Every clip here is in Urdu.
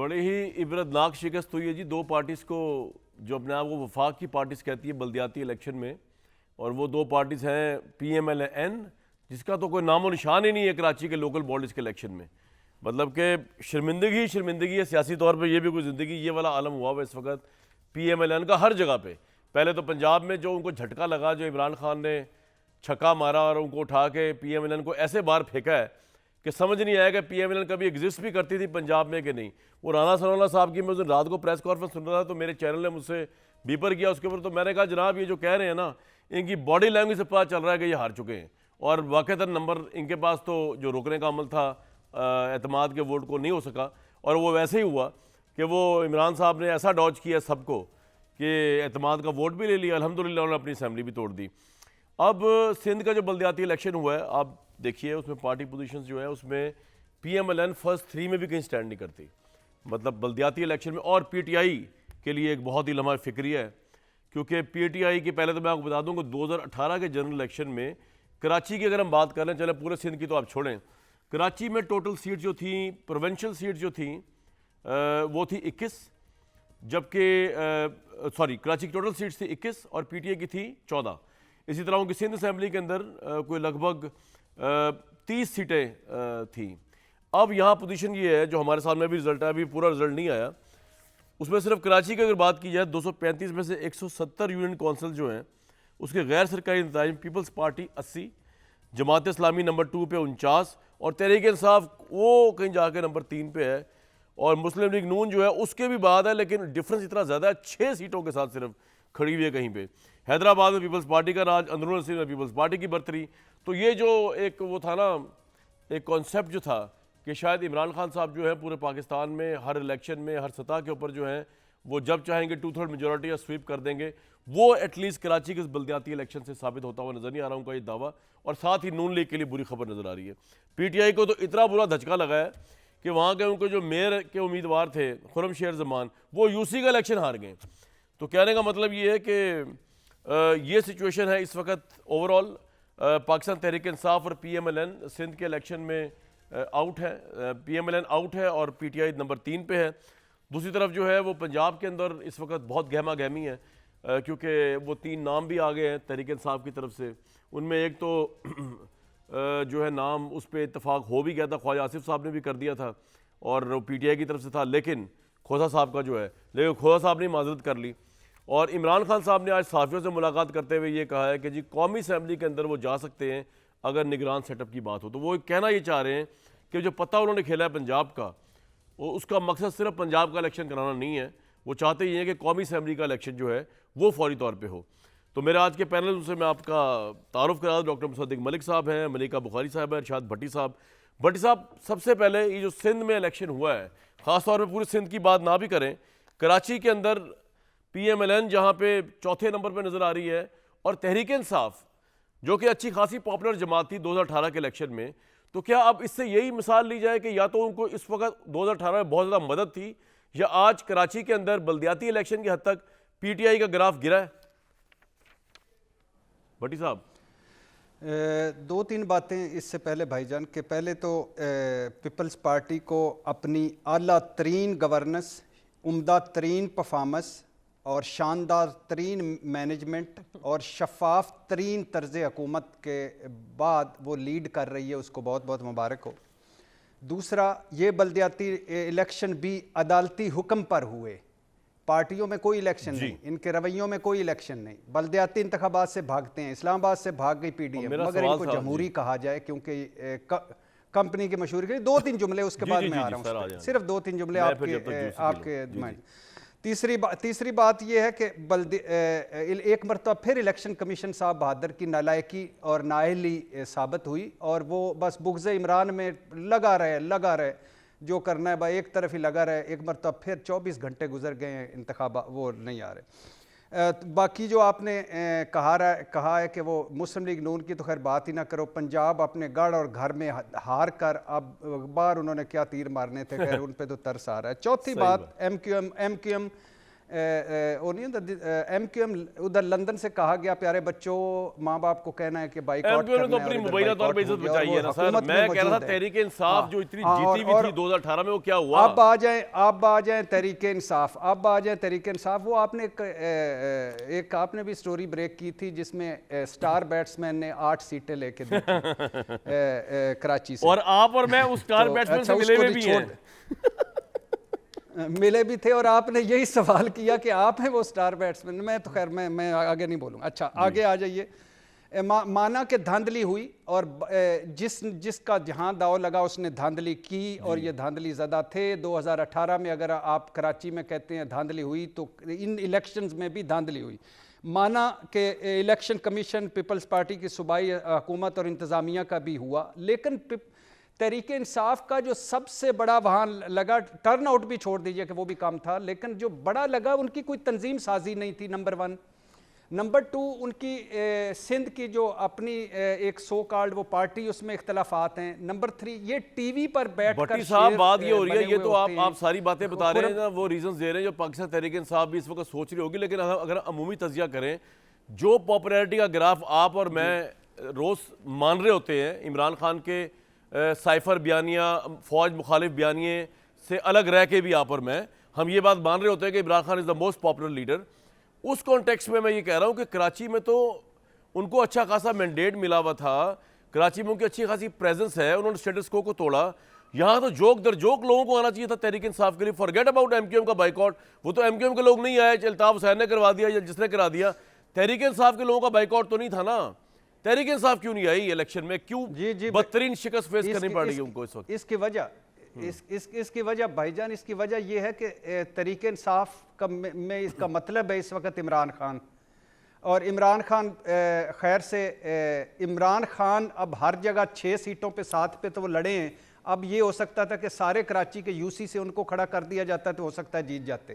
بڑے ہی عبرتناک شکست ہوئی ہے جی دو پارٹیز کو، جو اپنے آپ کو وفاق کی پارٹیز کہتی ہے بلدیاتی الیکشن میں، اور وہ دو پارٹیز ہیں پی ایم ایل این، جس کا تو کوئی نام و نشان ہی نہیں ہے کراچی کے لوکل باڈیز کے الیکشن میں. مطلب کہ شرمندگی ہے سیاسی طور پہ، یہ بھی کوئی زندگی یہ والا عالم ہوا ہوا اس وقت پی ایم ایل این کا ہر جگہ پہ. پہلے تو پنجاب میں جو ان کو جھٹکا لگا، جو عمران خان نے چھکا مارا اور ان کو اٹھا کے پی ایم ایل این کو ایسے باہر پھینکا ہے کہ سمجھ نہیں آیا کہ پی ایم ایل این کبھی ایگزسٹ بھی کرتی تھی پنجاب میں کہ نہیں. وہ رانا ثناءاللہ صاحب کی میں اس دن رات کو پریس کانفرنس سن رہا تھا تو میرے چینل نے مجھ سے بیپر کیا اس کے اوپر، تو میں نے کہا جناب یہ جو کہہ رہے ہیں نا، ان کی باڈی لینگویج سے پتہ چل رہا ہے کہ یہ ہار چکے ہیں، اور واقعتاً نمبر ان کے پاس تو جو روکنے کا عمل تھا اعتماد کے ووٹ کو نہیں ہو سکا، اور وہ ویسے ہی ہوا کہ وہ عمران صاحب نے ایسا ڈاج کیا سب کو کہ اعتماد کا ووٹ بھی لے لیا. الحمدللہ انہوں نے اپنی اسمبلی بھی توڑ دی. اب سندھ کا جو بلدیاتی الیکشن ہوا ہے آپ دیکھیے، اس میں پارٹی پوزیشنز جو ہے اس میں P M L N first 3 میں بھی کہیں سٹینڈ نہیں کرتی. مطلب بلدیاتی الیکشن میں، اور پی ٹی آئی کے لیے ایک بہت ہی لمحہ فکری ہے، کیونکہ پی ٹی آئی کی پہلے تو میں آپ کو بتا دوں کہ 2018 کے جنرل الیکشن میں کراچی کی اگر ہم بات کر لیں، چلیں پورے سندھ کی تو آپ چھوڑیں، کراچی میں ٹوٹل سیٹ جو تھیں، پروونشل سیٹ جو تھیں وہ تھی 21، جبکہ کراچی کی ٹوٹل سیٹس تھی 21 اور پی ٹی آئی کی تھی 14. اسی طرح ان کی سندھ اسمبلی کے اندر کوئی لگ بھگ 30 سیٹیں تھیں. اب یہاں پوزیشن یہ ہے جو ہمارے سامنے بھی رزلٹ ہے، ابھی پورا رزلٹ نہیں آیا، اس میں صرف کراچی کی اگر بات کی جائے 235 میں سے 170 یونین کونسل جو ہیں اس کے غیر سرکاری نتائج، Peoples party 80، Jamaat Islami number 2 پہ 49، اور تحریک انصاف وہ کہیں جا کے نمبر 3 پہ ہے، اور مسلم لیگ نون جو ہے اس کے بھی بعد ہے، لیکن ڈفرنس اتنا زیادہ ہے، 6 سیٹوں کے ساتھ صرف کھڑی ہوئی ہے کہیں پہ. حیدرآباد میں پیپلز پارٹی کا راج، اندرون سندھ میں پیپلز پارٹی کی برتری. تو یہ جو ایک وہ تھا نا، ایک کانسیپٹ جو تھا کہ شاید عمران خان صاحب جو ہے پورے پاکستان میں ہر الیکشن میں ہر سطح کے اوپر جو ہیں وہ جب چاہیں گے 2/3 میجورٹی یا سویپ کر دیں گے، وہ ایٹ لیسٹ کراچی کے اس بلدیاتی الیکشن سے ثابت ہوتا ہوا نظر نہیں آ رہا ان کا یہ دعویٰ. اور ساتھ ہی نون لیگ کے لیے بری خبر نظر آ رہی ہے. پی ٹی آئی کو تو اتنا برا دھچکا لگا ہے کہ وہاں کے ان کو جو میئر کے امیدوار تھے خرم شیر زمان، وہ یو سی کا الیکشن ہار گئے. تو کہنے کا مطلب یہ ہے کہ یہ سچویشن ہے اس وقت اوور آل. پاکستان تحریک انصاف اور P M L N Sindh کے الیکشن میں آؤٹ ہے، P M L N out ہے اور پی ٹی آئی نمبر 3 پہ ہے. دوسری طرف جو ہے وہ پنجاب کے اندر اس وقت بہت گہما گہمی ہے، کیونکہ وہ 3 نام بھی آ گئے ہیں تحریک انصاف کی طرف سے. ان میں ایک تو جو ہے نام اس پہ اتفاق ہو بھی گیا تھا، خواجہ آصف صاحب نے بھی کر دیا تھا اور پی ٹی آئی کی طرف سے تھا، لیکن کھوسا صاحب کا جو ہے، لیکن کھوسا صاحب نے معذرت کر لی. اور عمران خان صاحب نے آج صحافیوں سے ملاقات کرتے ہوئے یہ کہا ہے کہ جی قومی اسمبلی کے اندر وہ جا سکتے ہیں اگر نگران سیٹ اپ کی بات ہو. تو وہ کہنا یہ چاہ رہے ہیں کہ جو پتہ انہوں نے کھیلا ہے پنجاب کا، اس کا مقصد صرف پنجاب کا الیکشن کرانا نہیں ہے، وہ چاہتے ہی ہیں کہ قومی اسمبلی کا الیکشن جو ہے وہ فوری طور پہ ہو. تو میرے آج کے پینل سے میں آپ کا تعارف کرا دوں، ڈاکٹر مصدق ملک صاحب ہیں، ملیکہ بخاری صاحب ہیں، ارشاد بھٹی صاحب. بھٹی صاحب، سب سے پہلے یہ جو سندھ میں الیکشن ہوا ہے، خاص طور پہ پورے سندھ کی بات نہ بھی کریں، کراچی کے اندر پی ایم ایل این جہاں پہ 4تھے نمبر پہ نظر آ رہی ہے، اور تحریک انصاف جو کہ اچھی خاصی پاپولر جماعت تھی 2018 کے الیکشن میں، تو کیا اب اس سے یہی مثال لی جائے کہ یا تو ان کو اس وقت 2018 میں بہت زیادہ مدد تھی، یا آج کراچی کے اندر بلدیاتی الیکشن کی حد تک پی ٹی آئی کا گراف گرا ہے؟ بھٹی صاحب 2-3 باتیں اس سے پہلے بھائی جان، کہ پہلے تو پیپلز پارٹی کو اپنی اعلیٰ ترین گورننس، عمدہ ترین پرفارمنس اور شاندار ترین مینجمنٹ اور شفاف ترین طرز حکومت کے بعد وہ لیڈ کر رہی ہے، اس کو بہت بہت مبارک ہو. دوسرا، یہ بلدیاتی الیکشن بھی عدالتی حکم پر ہوئے، پارٹیوں میں کوئی الیکشن نہیں، ان کے رویوں میں کوئی الیکشن نہیں. بلدیاتی انتخابات سے بھاگتے ہیں، اسلام آباد سے بھاگ گئی پی ڈی ایم، مگر ان کو جمہوری کہا جائے کیونکہ کمپنی کی مشہوری کے 2-3 جملے اس کے بعد میں آ رہا ہوں، صرف 2-3 جملے آپ کے تیسری بات یہ ہے کہ ایک مرتبہ پھر الیکشن کمیشن صاحب بہادر کی نالائکی اور نااہلی ثابت ہوئی، اور وہ بس بغض عمران میں لگا رہے جو کرنا ہے بھائی ایک طرف ہی لگا رہے. ایک مرتبہ پھر 24 گھنٹے گزر گئے ہیں، انتخابات وہ نہیں آ رہے. باقی جو آپ نے کہا ہے کہ وہ مسلم لیگ نون کی تو خیر بات ہی نہ کرو، پنجاب اپنے گڑھ اور گھر میں ہار کر اب باہر انہوں نے کیا تیر مارنے تھے، خیر ان پہ تو ترس آ رہا ہے. چوتھی بات، ایم کیو ایم وہ نہیں ہوتا ایم کیو ایم ادھر لندن سے کہا گیا پیارے بچوں ماں باپ کو کہنا ہے کہ بائیکاٹ کرنا ہے. ایم کیو ایم نے تو اپنی مبینہ طور پہ عزت بچائی ہے نا سر. میں کہہ رہا تھا تحریک انصاف جو اتنی جیتی ہوئی تھی 2018 میں وہ کیا ہوا؟ اب آ جائیں تحریک انصاف. تحریک انصاف وہ آپ نے ایک آپ نے بھی سٹوری بریک کی تھی جس میں سٹار بیٹسمین نے 8 سیٹیں لے کے دی کراچی سے, اور آپ اور میں اس سٹار بیٹسمین سے ملے ہوئے بھی ہیں. ملے بھی تھے اور آپ نے یہی سوال کیا کہ آپ ہیں وہ سٹار بیٹسمین. میں تو خیر میں آگے نہیں بولوں. اچھا آگے آ جائیے. مانا کہ دھاندلی ہوئی اور جس کا جہاں داؤ لگا اس نے دھاندلی کی اور یہ دھاندلی زدہ تھے. 2018 میں اگر آپ کراچی میں کہتے ہیں دھاندلی ہوئی تو ان الیکشنز میں بھی دھاندلی ہوئی. مانا کہ الیکشن کمیشن پیپلز پارٹی کی صوبائی حکومت اور انتظامیہ کا بھی ہوا, لیکن تحریک انصاف کا جو سب سے بڑا وہاں لگا, ٹرن آؤٹ بھی چھوڑ دیجئے کہ وہ بھی کام تھا, لیکن جو بڑا لگا ان کی کوئی تنظیم سازی نہیں تھی. نمبر 1. نمبر 2 ان کی سندھ کی جو اپنی ایک سو کالڈ وہ پارٹی اس میں اختلافات ہیں. نمبر 3 یہ ٹی وی پر بیٹھ کر بھٹی صاحب بات یہ ہو رہی ہے, یہ تو آپ ساری باتیں بتا رہے ہیں نا, وہ ریزنز دے رہے ہیں جو پاکستان تحریک انصاف بھی اس وقت سوچ رہی ہوگی. لیکن اگر عمومی تجزیہ کریں, جو پاپولیرٹی کا گراف آپ اور میں روز مان رہے ہوتے ہیں, عمران خان کے سائفر بیانیہ, فوج مخالف بیانیے سے الگ رہ کے بھی آپ اور میں ہم یہ بات مان رہے ہوتے ہیں کہ Imran Khan is the most popular leader. اس کانٹیکسٹ میں یہ کہہ رہا ہوں کہ کراچی میں تو ان کو اچھا خاصا مینڈیٹ ملا ہوا تھا, کراچی میں ان کی اچھی خاصی پریزنس ہے, انہوں نے سٹیٹس کو توڑا. یہاں تو جوک در جوک لوگوں کو آنا چاہیے تھا تحریک انصاف کے لیے. Forget about M Q M کا بائیکاٹ, وہ تو ایم کیو ایم کے لوگ نہیں آئے, الطاف حسین نے کروا دیا یا جس نے کرا دیا. تحریک انصاف کے لوگوں کا بائیکاٹ تو نہیں تھا نا. تحریک انصاف کیوں نہیں آئی الیکشن میں, کیوں بدترین شکست فیس کرنی پڑ رہی ہے ان کو اس وقت؟ اس کی وجہ اس کی وجہ بھائی جان, اس کی وجہ یہ ہے کہ تحریک انصاف کا میں اس کا مطلب ہے اس وقت عمران خان, اور عمران خان خیر سے عمران خان اب ہر جگہ 6 سیٹوں پہ 7 پہ تو وہ لڑے ہیں. اب یہ ہو سکتا تھا کہ سارے کراچی کے یو سی سے ان کو کھڑا کر دیا جاتا تو ہو سکتا ہے جیت جاتے.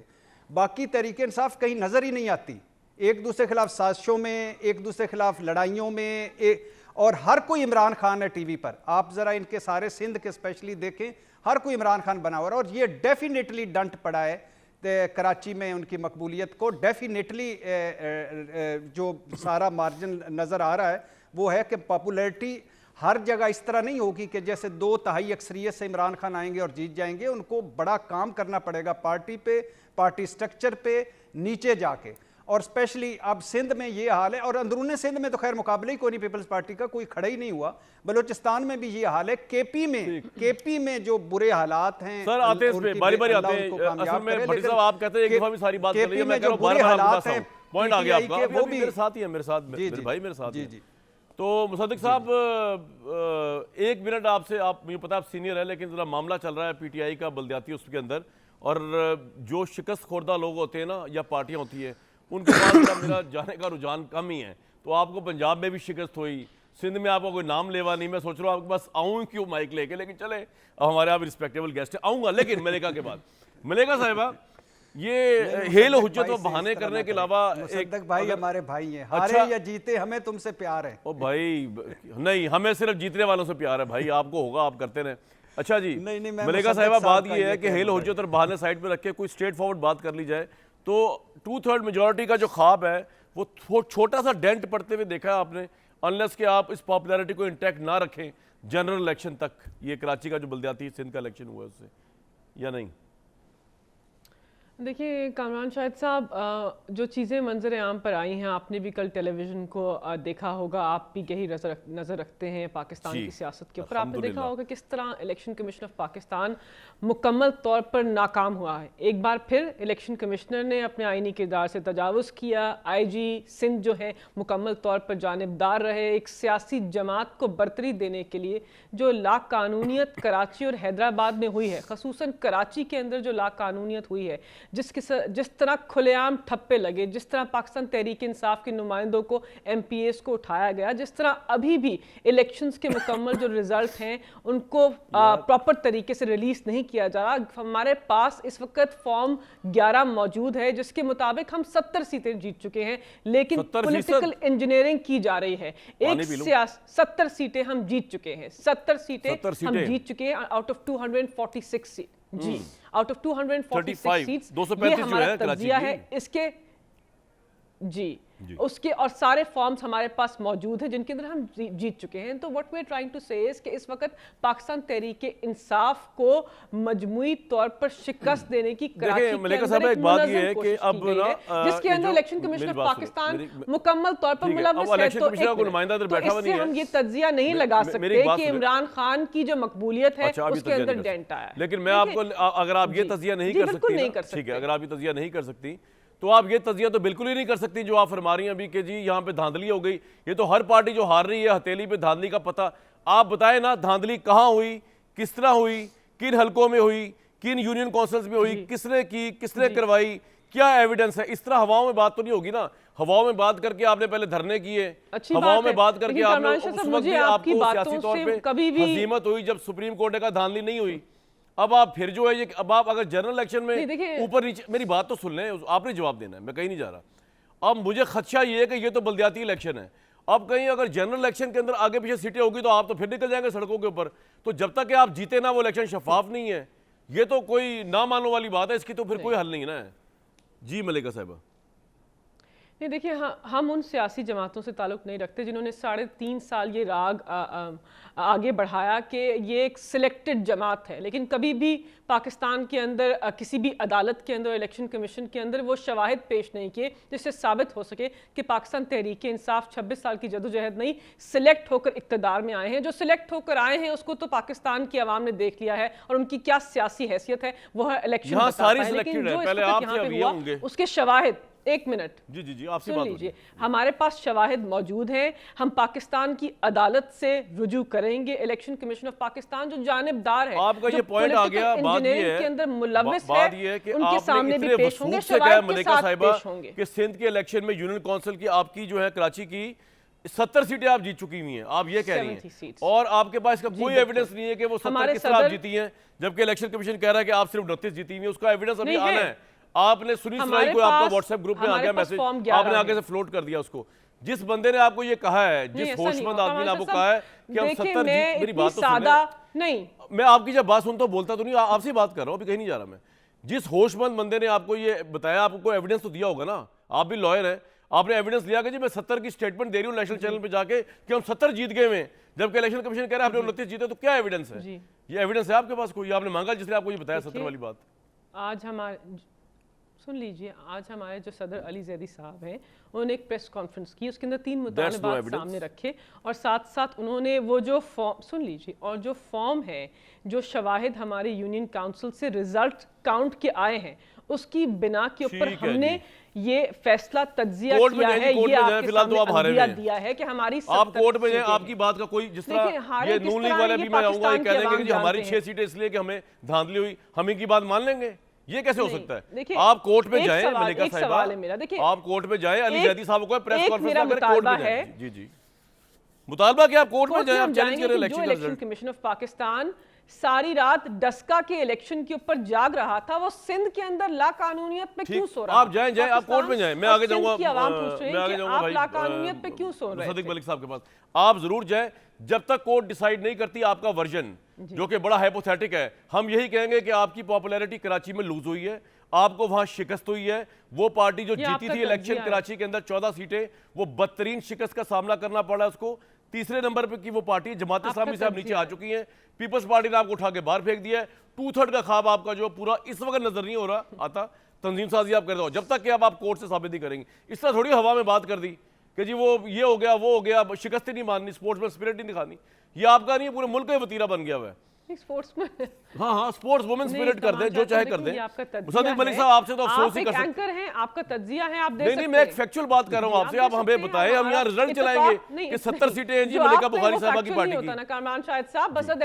باقی تحریک انصاف کہیں نظر ہی نہیں آتی, ایک دوسرے خلاف سازشوں میں, ایک دوسرے خلاف لڑائیوں میں, اور ہر کوئی عمران خان ہے ٹی وی پر. آپ ذرا ان کے سارے سندھ کے اسپیشلی دیکھیں, ہر کوئی عمران خان بنا ہوا ہے, اور یہ ڈیفینیٹلی ڈنٹ پڑا ہے کراچی میں ان کی مقبولیت کو. ڈیفینیٹلی جو سارا مارجن نظر آ رہا ہے وہ ہے کہ پاپولیرٹی ہر جگہ اس طرح نہیں ہوگی کہ جیسے 2/3 اکثریت سے عمران خان آئیں گے اور جیت جائیں گے. ان کو بڑا کام کرنا پڑے گا پارٹی پہ, پارٹی سٹرکچر پہ نیچے جا کے. اور اسپیشلی اب سندھ میں یہ حال ہے, اور اندرون سندھ میں تو خیر مقابلہ ہی کوئی نہیں, پیپلز پارٹی کا کوئی کھڑا ہی نہیں ہوا. بلوچستان میں بھی یہ حال ہے. کے پی میں جو برے حالات ہیں سر آتے ہیں اس پہ باری باری آتے ہیں. اصل میں بھٹی صاحب آپ کہتے ہیں ایک دفعہ بھی ساری بات کر لیجیے, میں کہہ رہا ہوں بار بار آپ کا پوائنٹ آ گیا آپ کا, وہ بھی میرے ساتھ ہی ہے, میرے ساتھ میرے بھائی میرے ساتھ ہیں. تو مصدق صاحب 1 منٹ آپ سے, آپ مجھے پتا آپ سینئر ہیں, لیکن ذرا معاملہ چل رہا ہے پی ٹی آئی کا بلدیاتی اس کے اندر, اور جو شکست خوردہ لوگ ہوتے ہیں نا یا پارٹیاں ہوتی ہیں ان کے پاس میرا جانے کا رجحان کم ہی ہے. تو آپ کو پنجاب میں بھی شکست ہوئی, سندھ میں آپ کو کوئی نام لیوا نہیں. میں سوچ رہا ہوں آپ کے پاس آؤں کیوں مائک لے کے, لیکن چلے ہمارے آپ رسپیکٹیبل گیسٹ ہیں, آؤں گا. لیکن ملیکا کے بعد, ملیکا صاحبہ یہ ہیل و حجت و بہانے کرنے کے علاوہ مصدق بھائی ہمارے بھائی ہیں, ہارے یا جیتے ہمیں تم سے پیار ہے. او بھائی نہیں, ہمیں صرف جیتنے والوں سے پیار ہے بھائی, آپ کو ہوگا آپ کرتے رہیں. اچھا جی ملیکا صاحبہ, بات یہ ہے کہ ہیل و حجت اور بہانے سائڈ پہ رکھ کے کوئی اسٹریٹ فارورڈ بات کر لی جائے تو 2/3 میجورٹی کا جو خواب ہے وہ چھوٹا سا ڈینٹ پڑتے ہوئے دیکھا ہے آپ نے, انلیس کہ آپ اس پاپولیرٹی کو انٹیکٹ نہ رکھیں جنرل الیکشن تک. یہ کراچی کا جو بلدیاتی سندھ کا الیکشن ہوا ہے اس سے, یا نہیں؟ دیکھیے کامران شاہد صاحب, جو چیزیں منظر عام پر آئی ہیں, آپ نے بھی کل ٹیلی ویژن کو دیکھا ہوگا, آپ بھی گہری نظر رکھتے ہیں پاکستان کی سیاست کے اوپر. آپ نے دیکھا ہوگا کس طرح الیکشن کمیشن آف پاکستان مکمل طور پر ناکام ہوا ہے. ایک بار پھر الیکشن کمشنر نے اپنے آئینی کردار سے تجاوز کیا. آئی جی سندھ جو ہے مکمل طور پر جانبدار رہے. ایک سیاسی جماعت کو برتری دینے کے لیے جو لا قانونیت کراچی اور حیدرآباد میں ہوئی ہے, خصوصاً کراچی کے اندر جو لا قانونیت ہوئی ہے, جس طرح کھلے عام ٹھپے لگے, جس طرح پاکستان تحریک انصاف کے نمائندوں کو ایم پی ایس کو اٹھایا گیا, جس طرح ابھی بھی الیکشنز کے مکمل جو رزلٹ ہیں ان کو پراپر طریقے سے ریلیز نہیں کیا جا رہا. ہمارے پاس اس وقت فارم 11 موجود ہے جس کے مطابق ہم 70 سیٹیں جیت چکے ہیں, لیکن پولیٹیکل انجینئرنگ کی جا رہی ہے. 70 سیٹیں ہم جیت چکے ہیں, 70 سیٹیں ہم جیت چکے ہیں آؤٹ آف 246 سیٹ. جی آؤٹ آف 246 سیٹس 235 یہ جو ہمارا ہے کراچی تجزیہ کی۔ ہے اس کے جی اس کے اور سارے فارمز ہمارے پاس موجود ہیں جن کے اندر ہم جیت چکے ہیں. تو what we are trying to say is کہ اس وقت پاکستان تحریک انصاف کو مجموعی طور پر شکست دینے کی کراچی کے اندر ایک منظم کوشش کی گئی ہے جس کے اندر الیکشن کمیشن آف پاکستان مکمل طور پر ملوث ہے. تو اس سے ہم یہ تجزیہ نہیں لگا سکتے کہ عمران خان کی جو مقبولیت ہے اس کے اندر ڈینٹ آیا ہے. لیکن میں آپ کو اگر آپ یہ تجزیہ نہیں کر سکتی، ٹھیک ہے، اگر آپ یہ تجزیہ نہیں کر سکتی تو آپ یہ تجزیہ تو بالکل ہی نہیں کر سکتی جو آپ فرما رہی ہیں ابھی کہ جی یہاں پہ دھاندلی ہو گئی. یہ تو ہر پارٹی جو ہار رہی ہے ہتھیلی پہ دھاندلی کا پتہ. آپ بتائیں نا دھاندلی کہاں ہوئی، کس طرح ہوئی، کن حلقوں میں ہوئی، کن یونین کونسلز میں ہوئی، کس نے کی، کس نے کروائی، کیا ایویڈنس ہے. اس طرح ہواؤں میں بات تو نہیں ہوگی نا. ہواؤں میں بات کر کے آپ نے پہلے دھرنے کیے، ہواؤں میں بات کر کے آپ نے اس وقت بھی آپ کو سیاسی طور پہ ہزیمت ہوئی جب سپریم کورٹ نے کہا دھاندلی نہیں ہوئی. اب آپ پھر جو ہے یہ اب آپ اگر جنرل الیکشن میں اوپر نیچے، میری بات تو سن لیں، آپ نے جواب دینا ہے، میں کہیں نہیں جا رہا. اب مجھے خدشہ یہ ہے کہ یہ تو بلدیاتی الیکشن ہے. اب کہیں اگر جنرل الیکشن کے اندر آگے پیچھے سیٹیں ہوگی تو آپ تو پھر نکل جائیں گے سڑکوں کے اوپر. تو جب تک کہ آپ جیتے نا وہ الیکشن شفاف نہیں ہے. یہ تو کوئی نہ ماننے والی بات ہے، اس کی تو پھر کوئی حل نہیں نا ہے. جی ملکہ صاحبہ. نہیں دیکھیے ہم ان سیاسی جماعتوں سے تعلق نہیں رکھتے جنہوں نے 3.5 سال یہ راگ آگے بڑھایا کہ یہ ایک سلیکٹڈ جماعت ہے. لیکن کبھی بھی پاکستان کے اندر کسی بھی عدالت کے اندر الیکشن کمیشن کے اندر وہ شواہد پیش نہیں کیے جس سے ثابت ہو سکے کہ پاکستان تحریک انصاف 26 سال کی جدوجہد نہیں سلیکٹ ہو کر اقتدار میں آئے ہیں. جو سلیکٹ ہو کر آئے ہیں اس کو تو پاکستان کی عوام نے دیکھ لیا ہے اور ان کی کیا سیاسی حیثیت ہے وہ الیکشن بتاتا ہے. لیکن جو اس وقت یہاں پہ ہوا اس کے شواہد، ایک منٹ جی آپ سے سن بات لیجئے، ہمارے پاس شواہد موجود ہیں. ہم پاکستان کی عدالت سے رجوع کریں گے. الیکشن کمیشن آف پاکستان جو جانبدار ہے، آپ کا یہ پوائنٹ آ گیا. بات یہ ہے کے اندر ملوث بات یہ ہے کہ ان کے آپ نے سامنے بھی اتنے پیش ہوں گے، وثوق سے کہا شواہد کے ملکہ ساتھ صاحبہ پیش ہوں گے کہ سندھ کے الیکشن میں یونین کونسل کی آپ کی جو ہے کراچی کی 70 سیٹیں آپ جیت چکی ہوئی ہیں. آپ یہ کہہ رہی ہیں اور آپ کے پاس اس کا کوئی ایویڈنس نہیں ہے کہ وہ 70 کس طرح آپ جیتی ہیں، جبکہ الیکشن کمیشن کہہ رہا ہے کہ آپ صرف 29 جیتی ہوئی ہیں. اس کا ایویڈنس ابھی آنا ہے. آپ نے سنی سنائی کو آپ کا واٹس ایپ گروپ میں آ گیا میسج، آپ نے آگے سے فلوٹ کر دیا اس کو. جس بندے نے آپ کو یہ کہا ہے، جس ہوشمند آدمی نے آپ کو کہا ہے کہ ہم 70 جیت، میری بات تو نہیں، میں آپ کی جب بات سنتا ہوں بولتا تو نہیں، آپ سے بات کر رہا ہوں، ابھی کہیں نہیں جا رہا میں. جس ہوشمند بندے نے آپ کو یہ بتایا، آپ کو ایویڈنس تو دیا ہوگا نا. آپ بھی لائر ہیں، آپ نے ایویڈنس لیا کہ جی میں 70 کی سٹیٹمنٹ دے رہی ہوں نیشنل چینل پہ جا کے کہ ہم 70 جیت گئے ہیں، جبکہ الیکشن کمیشن کہہ رہا ہے ہم نے 29 جیتے. تو کیا ایویڈنس ہے؟ یہ ایویڈنس ہے آپ کے پاس کوئی؟ آپ نے مانگا جس نے آپ کو یہ بتایا 70 والی بات؟ آج ہمارے سن لیجئے، آج ہمارے جو صدر علی زیدی صاحب ہیں انہوں نے ایک پریس کانفرنس کی، اس کے اندر 3 مطالبات سامنے رکھے اور ساتھ ساتھ انہوں نے وہ جو فارم سن لیجئے اور جو فارم ہے، جو شواہد ہمارے یونین کاؤنسل سے ریزلٹ کاؤنٹ کے آئے ہیں اس کی بنا کے اوپر ہم نے یہ فیصلہ تجزیہ کیا ہے. یہ آپ کے سامنے عندیہ دیا ہے کہ ہماری آپ کورٹ میں جائیں، آپ کی بات کا کوئی جس طرح یہ نون لیگ والے بھی میں آؤں گا یہ کہہ دیں گے کہ ہماری 6 سیٹیں اس لیے کہ ہمیں دھاندلی ہوئی، ہم ان کی بات مان لیں گے. یہ کیسے ہو سکتا ہے؟ آپ کورٹ میں جائیں ملکہ صاحبہ، آپ کورٹ میں جائیں، علی زیدی صاحب کو پریس کانفرنس میں کورٹ میں جائیں. جی مطالبہ کہ آپ کورٹ میں جائیں، آپ چیلنج کریں الیکشن کا result. Election commission of Pakistan ساری رات ڈسکا کے الیکشن کے اوپر جاگ رہا تھا، وہ سندھ کے اندر لا قانونیت پہ کیوں سو رہا؟ آپ جائیں آپ کورٹ میں جائیں. میں آگے جاؤں گا، آپ لا قانونیت پہ کیوں سو رہے صدیق ملک صاحب کے پاس. آپ ضرور جائیں جب تک کورٹ ڈیسائیڈ نہیں کرتی آپ کا ورژن جو کہ بڑا ہائپوتھیٹک ہے. ہم یہی کہیں گے کہ آپ کی پاپولیرٹی کراچی میں لوز ہوئی ہے، آپ کو وہاں شکست ہوئی ہے. وہ پارٹی جو جیتی تھی الیکشن کراچی کے اندر 14 سیٹیں، وہ بدترین شکست کا سامنا کرنا پڑا اس کو. تیسرے نمبر پہ کی وہ پارٹی جماعت اسلامی سے آپ نیچے آ چکی ہیں. پیپلز پارٹی نے آپ کو اٹھا کے باہر پھینک دیا ہے. 2/3 کا خواب آپ کا جو پورا اس وقت نظر نہیں ہو رہا آتا. تنظیم سازی آپ کر دو جب تک کہ آپ کورٹ سے ثابت نہیں کریں گے. اس طرح تھوڑی ہوا میں بات کر دی کہ جی وہ یہ ہو گیا وہ ہو گیا، شکست نہیں ماننی، سپورٹس میں اسپرٹ نہیں دکھانی. یہ آپ کا نہیں ہے، پورے ملک کا وتیرہ بن گیا ہوا ہے. ہاں سپورٹس وومن اسپرٹ کر دیں، جو چاہے کر دیں. صدیق ملک صاحب آپ سے تو افسوس ہی کر سکتے ہیں. آپ کا تجزیہ ہے، آپ دے سکتے ہیں. نہیں میں ایک فیکچول بات کر رہا ہوں آپ سے. آپ ہمیں بتائیں، ہم یہاں رزلٹ چلائیں گے کہ 70 سیٹیں ہیں جی ملکہ بخاری صاحبہ کی پارٹی کی. کامران شاہد صاحب بسد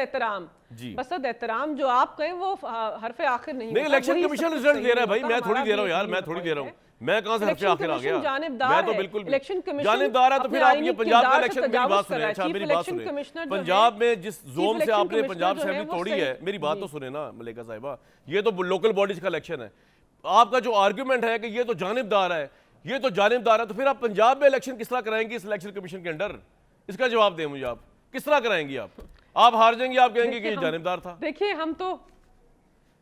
احترام جو آپ کہیں وہ حرف آخر نہیں. نہیں الیکشن کمیشن رزلٹ دے رہا ہے بھائی، میں تھوڑی دے رہا ہوں یار، میں تھوڑی دے رہا ہوں. میں کہاں سے حرف آخر آ گیا؟ میں تو بالکل جانبدار ہے. تو پھر آپ یہ پنجاب کا الیکشن، میری بات سنیں، اچھا میری بات سنیں. پنجاب میں جس زون سے آپ نے پنجاب اسمبلی توڑی ہے، میری بات تو سنیں نا ملکہ صاحبہ. یہ تو لوکل باڈیز کا الیکشن ہے. آپ کا جو آرگیومنٹ ہے کہ یہ تو جانبدار ہے، یہ تو جانبدار ہے، تو پھر آپ پنجاب میں الیکشن کس طرح کرائیں گے اس الیکشن کمیشن کے انڈر؟ اس کا جواب دیں مجھے. آپ کس طرح کرائیں گی؟ آپ ہار جائیں گے، آپ کہیں گے کہ یہ جانبدار تھا. دیکھیے ہم تو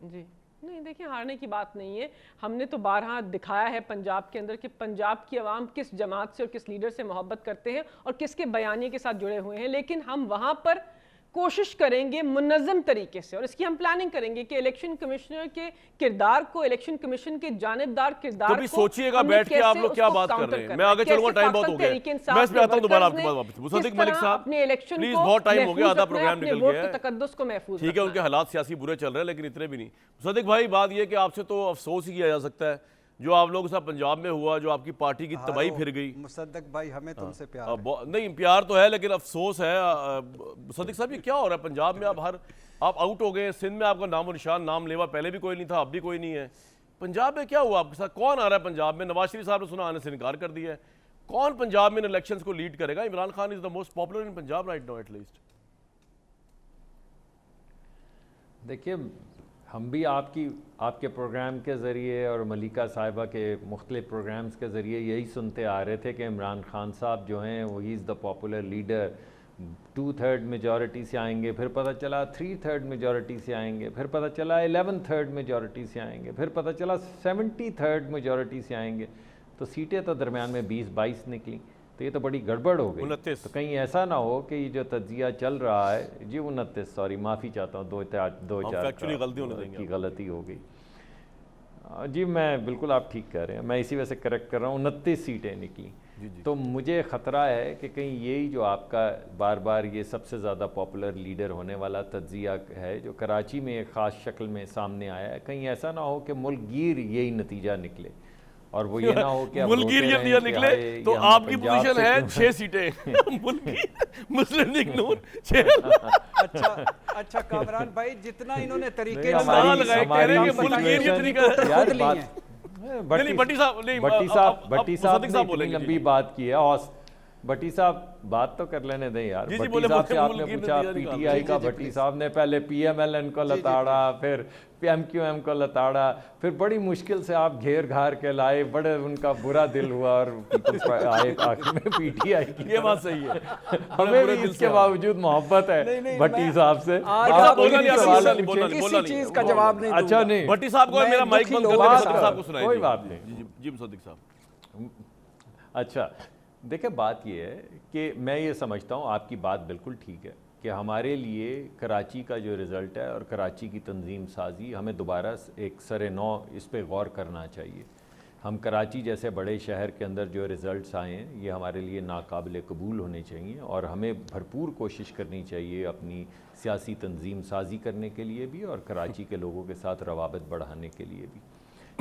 جی نہیں دیکھیں ہارنے کی بات نہیں ہے. ہم نے تو بارہا دکھایا ہے پنجاب کے اندر کہ پنجاب کی عوام کس جماعت سے اور کس لیڈر سے محبت کرتے ہیں اور کس کے بیانیے کے ساتھ جڑے ہوئے ہیں, لیکن ہم وہاں پر کوشش کریں گے منظم طریقے سے, اور اس کی ہم پلاننگ کریں گے کہ الیکشن کمشنر کے کردار کو, الیکشن کمیشن کے جانبدار کردار کو کبھی سوچئے گا بیٹھ کے آپ لوگ کیا بات کر رہے ہیں. میں آگے چلوں گا, ٹائم بہت ہو گیا ہے, میں اس پہ آتا ہوں دوبارہ آپ کے پاس واپس. مصدق ملک صاحب پلیز, بہت ٹائم ہو گیا, آدھا پروگرام نکل گیا ہے. تقدس کو محفوظ ٹھیک ہے, ان کے حالات سیاسی برے چل رہے ہیں لیکن اتنے بھی نہیں. مصدق بھائی بات یہ کہ آپ سے تو افسوس ہی کیا جا سکتا ہے جو آپ لوگوں کے ساتھ پنجاب میں ہوا, جو آپ کی پارٹی کی تباہی پھر گئی. مصدق بھائی ہمیں تم سے پیار ہے. نہیں پیار تو ہے لیکن افسوس ہے. مصدق صاحب یہ کیا ہو رہا ہے پنجاب میں؟ آپ آؤٹ ہو گئے, سندھ میں آپ کا نام و نشان, نام لیوا پہلے بھی کوئی نہیں تھا, اب بھی کوئی نہیں ہے. پنجاب میں کیا ہوا آپ کے ساتھ؟ کون آ رہا ہے پنجاب میں؟ نواز شریف صاحب نے سنا آنے سے انکار کر دیا ہے. کون پنجاب میں ان الیکشنز کو لیڈ کرے گا؟ Imran Khan is the most popular in Punjab right now at least. دیکھیے ہم بھی آپ کے پروگرام کے ذریعے اور ملیکہ صاحبہ کے مختلف پروگرامز کے ذریعے یہی سنتے آ رہے تھے کہ عمران خان صاحب جو ہیں وہ ہی از دا پاپولر لیڈر, 2/3 میجورٹی سے آئیں گے, پھر پتہ چلا 3/3 میجورٹی سے آئیں گے, پھر پتہ چلا 11/3 میجورٹی سے آئیں گے, پھر پتہ چلا 70/3 میجورٹی سے آئیں گے. تو سیٹیں تو درمیان میں 20-22 نکلیں. تو یہ تو بڑی گڑبڑ ہو گئی. تو کہیں ایسا نہ ہو کہ یہ جو تجزیہ چل رہا ہے, جی 29 سوری معافی چاہتا ہوں, 2-4 کی غلطی ہو گئی. جی میں بالکل آپ ٹھیک کہہ رہے ہیں, میں اسی وجہ سے کریکٹ کر رہا ہوں, 29 سیٹیں نکلیں. تو مجھے خطرہ ہے کہ کہیں یہی جو آپ کا بار بار یہ سب سے زیادہ پاپولر لیڈر ہونے والا تجزیہ ہے جو کراچی میں ایک خاص شکل میں سامنے آیا ہے, کہیں ایسا نہ ہو کہ ملک گیر یہی نتیجہ نکلے, اور وہ یہ نہ ہو کہ ملک گیر یہ نتیجہ نکلے. تو آپ کی پوزیشن ہے 6 سیٹیں ملک گیر مسلم لیگ نون 6. اچھا کامران بھائی, جتنا انہوں نے طریقے بھٹی صاحب نے اتنی لمبی بات کی ہے, بھٹی صاحب بات تو کر لینے دیں یار. بھٹی صاحب سے آپ نے پوچھا پی ٹی آئی کا, بھٹی صاحب نے پہلے پی ایم ایل این کو لتاڑا, پھر پی ایم کیو ایم کو لتاڑا, پھر بڑی مشکل سے آپ گھیر گھار کے لائے, بڑے ان کا برا دل ہوا اور آئے آخر میں پی ٹی آئی کی. یہ بات صحیح ہے, ہمیں بھی اس کے باوجود محبت ہے بھٹی صاحب سے. کسی چیز کا جواب نہیں. اچھا نہیں, بھٹی صاحب کو میرا مائک بند کر کے صاحب کو سنائیں. کوئی بات نہیں. جی مصدق صاحب. اچھا دیکھیں بات یہ ہے کہ میں یہ سمجھتا ہوں آپ کی بات بالکل ٹھیک ہے کہ ہمارے لیے کراچی کا جو رزلٹ ہے اور کراچی کی تنظیم سازی, ہمیں دوبارہ ایک سر نو اس پہ غور کرنا چاہیے. ہم کراچی جیسے بڑے شہر کے اندر جو رزلٹس آئے ہیں یہ ہمارے لیے ناقابل قبول ہونے چاہیے, اور ہمیں بھرپور کوشش کرنی چاہیے اپنی سیاسی تنظیم سازی کرنے کے لیے بھی اور کراچی کے لوگوں کے ساتھ روابط بڑھانے کے لیے بھی.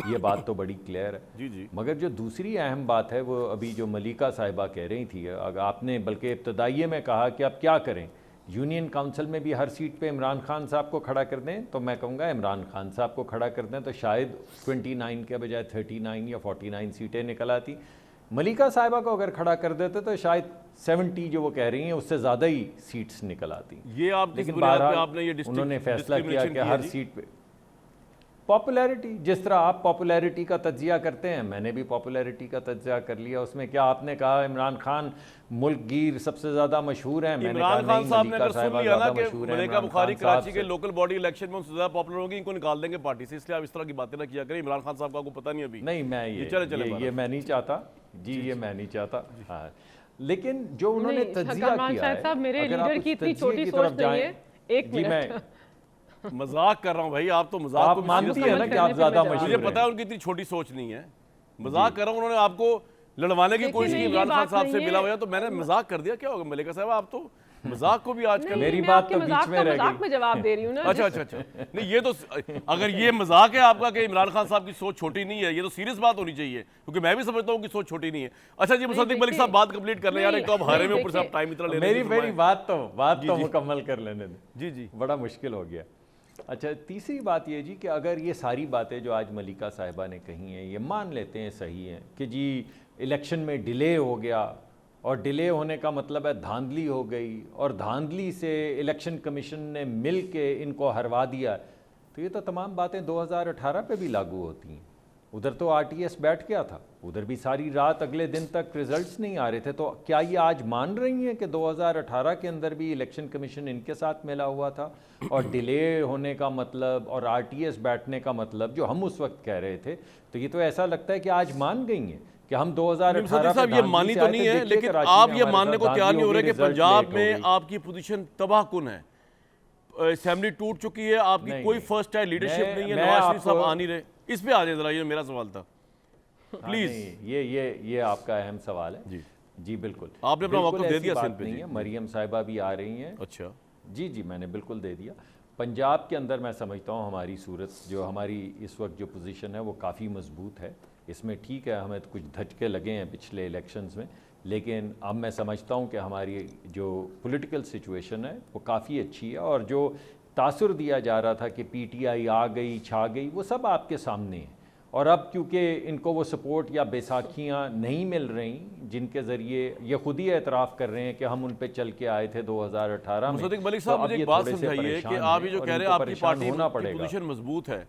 یہ بات تو بڑی کلیئر ہے. مگر جو دوسری اہم بات ہے وہ ابھی جو ملیکہ صاحبہ کہہ رہی تھی, اگر آپ نے بلکہ ابتدائیے میں کہا کہ اب کیا کریں, یونین کونسل میں بھی ہر سیٹ پہ عمران خان صاحب کو کھڑا کر دیں, تو میں کہوں گا عمران خان صاحب کو کھڑا کر دیں تو شاید 29 کے بجائے 39 یا 49 سیٹیں نکل آتی. ملیکہ صاحبہ کو اگر کھڑا کر دیتے تو شاید 70 جو وہ کہہ رہی ہیں اس سے زیادہ ہی سیٹس نکل آتی. یہ آپ لیکن بہرحال انہوں نے فیصلہ کیا کہ ہر سیٹ پہ پاپولیرٹی, جس طرح آپ پاپولیرٹی کا تجزیہ کرتے ہیں میں نے بھی پاپولیرٹی کا تجزیہ کر لیا. اس میں کیا آپ نے کہا عمران خان ملک گیر سب سے زیادہ مشہور ہیں, میں نے کہا نہیں ملیکہ صاحبہ زیادہ مشہور ہیں. ملیکہ بخاری کراچی کے لوکل باڈی الیکشن میں ان سے زیادہ پاپولر ہوگی, ان کو نکال دیں گے پارٹی سے, اس لیے آپ اس طرح کی باتیں نہ کیا کریں. عمران خان صاحب کا کو پتہ نہیں ابھی. نہیں میں یہ میں نہیں چاہتا جی, یہ میں نہیں چاہتا. ہاں لیکن جو انہوں نے تجزیہ کیا ہے, میرے لیڈر کی اتنی چھوٹی سوچ نہیں ہے. ایک منٹ مذاق کر رہا ہوں بھائی, آپ تو مذاق کو مانتی ہیں نا کہ آپ زیادہ مشہور ہیں. مجھے پتا ہے ان کی اتنی چھوٹی سوچ نہیں ہے, مذاق کر رہا ہوں. انہوں نے آپ کو لڑوانے کی کوشش کی عمران خان صاحب سے ملا ہوا, تو میں نے مذاق کر دیا. کیا ہوگا ملیکہ صاحب, آپ تو مذاق کو بھی آج کل میری بات تو بیچ میں رہ گئی. میں جواب دے رہی ہوں نا. اچھا نہیں, یہ تو اگر یہ مذاق ہے آپ کا کہ عمران خان صاحب کی سوچ چھوٹی نہیں ہے, یہ تو سیریس بات ہونی چاہیے, کیونکہ میں بھی سمجھتا ہوں کہ سوچ چھوٹی نہیں ہے. اچھا جی مصدق ملک صاحب بات کمپلیٹ کر لیں یار, ایک تو آپ ہارے میں اوپر سے آپ ٹائم اتنا لے رہے ہیں. میری بات تو مکمل کر لینے دیں. جی بڑا مشکل ہو گیا. اچھا تیسری بات یہ جی کہ اگر یہ ساری باتیں جو آج ملیکہ صاحبہ نے کہی ہیں یہ مان لیتے ہیں صحیح ہیں کہ جی الیکشن میں ڈیلے ہو گیا, اور ڈیلے ہونے کا مطلب ہے دھاندلی ہو گئی, اور دھاندلی سے الیکشن کمیشن نے مل کے ان کو ہروا دیا, تو یہ تو تمام باتیں 2018 پہ بھی لاگو ہوتی ہیں. ادھر تو RTS بیٹھ گیا تھا, ادھر بھی ساری رات اگلے دن تک ریزلٹس نہیں آ رہے تھے. تو کیا یہ آج مان رہی ہیں کہ 2018 کے اندر بھی الیکشن کمیشن ان کے ساتھ ملا ہوا تھا, اور ڈیلے ہونے کا مطلب اور RTS بیٹھنے کا مطلب جو ہم اس وقت کہہ رہے تھے, تو یہ تو ایسا لگتا ہے کہ آج مان گئی ہیں کہ ہم 2018 صاحب یہ مانی تو نہیں ہے, لیکن آپ یہ ماننے کو تیار نہیں ہو رہے کہ پنجاب میں آپ کی پوزیشن تباہ کن ہے, اسمبلی ٹوٹ چکی ہے, آپ کی کوئی فرسٹ ٹائم لیڈرشپ نہیں ہے, نواز شریف صاحب آ نہیں رہے. اس پہ آ جائیں ذرا, یہ میرا سوال تھا پلیز. یہ آپ کا اہم سوال ہے. جی بالکل, آپ نے اپنا موقف دے دیا سندھ پہ. مریم صاحبہ بھی آ رہی ہیں. اچھا جی میں نے بالکل دے دیا. پنجاب کے اندر میں سمجھتا ہوں ہماری صورت جو ہماری اس وقت جو پوزیشن ہے وہ کافی مضبوط ہے. اس میں ٹھیک ہے ہمیں کچھ دھچکے لگے ہیں پچھلے الیکشنز میں, لیکن اب میں سمجھتا ہوں کہ ہماری جو پولیٹیکل سچویشن ہے وہ کافی اچھی ہے, اور جو تاثر دیا جا رہا تھا کہ PTI آ گئی چھا گئی وہ سب آپ کے سامنے ہیں. اور اب کیونکہ ان کو وہ سپورٹ یا بیساکھیاں نہیں مل رہی جن کے ذریعے یہ خود ہی اعتراف کر رہے ہیں کہ ہم ان پہ چل کے آئے تھے 2018 میں. مصدق ملک صاحب مجھے ایک بات سمجھائیے کہ آپ یہ جو کہہ رہے ہیں آپ کی پارٹی کی پوزیشن مضبوط ہے,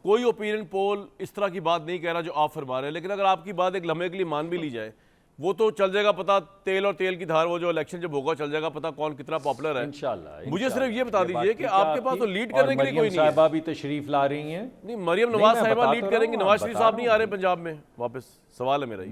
کوئی اوپینین پول اس طرح کی بات نہیں کہہ رہا جو آپ فرما رہے ہیں, لیکن اگر آپ کی بات ایک لمحے کے لیے مان بھی لی جائے وہ تو چل جائے گا پتہ, تیل اور تیل کی دھار, وہ جو الیکشن جب ہوگا چل جائے گا پتہ کون کتنا پاپولر ہے انشاءاللہ. مجھے صرف یہ بتا دیجئے کہ آپ کے پاس تو لیڈ کرنے کے لیے کوئی نہیں ہے. مریم صاحبہ بھی تشریف لا رہی ہیں. نہیں, مریم نواز صاحبہ لیڈ کریں گی, نواز شریف صاحب نہیں آ رہے پنجاب میں واپس, سوال ہے میرا.